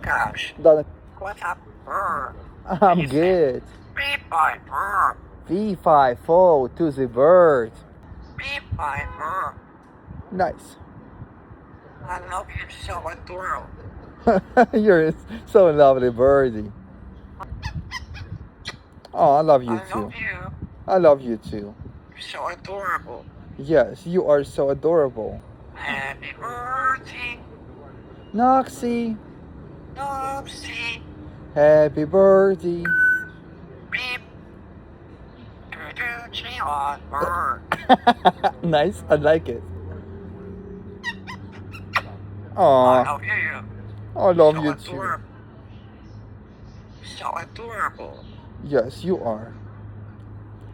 gosh. Done. What's up, bird? I'm good. Beep by bird. V5 to the bird. Beep by bird. Nice. I love you so adorable. You're so lovely, birdie. Oh, I love you I too. love you. I love you too. You're so adorable. Yes, you are so adorable. Happy birthday, Noxie, Nopsy. happy birthday. Beep. Doo-doo-chee on bird. Nice, I like it. I Aw, love you. I love So you too. adorable. So adorable. Yes, you are.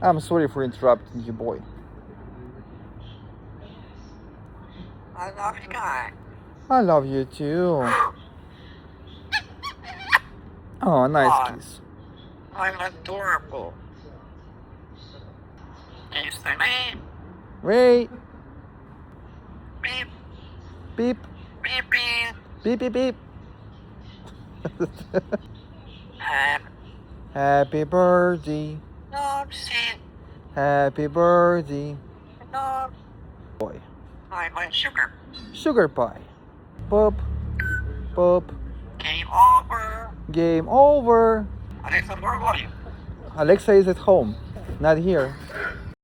I'm sorry for interrupting you, boy. I love you, guy. I love you too. Oh, nice kiss. I'm adorable. Is the name? Wait, Beep, beep, beep, beep. beep, beep, beep. Happy Happy birthday, Nopsy. happy birthday. Nop. Boy, I'm a sugar. sugar pie. Boop, boop. Game over. Game over. Alexa, where are you? Alexa is at home, not here.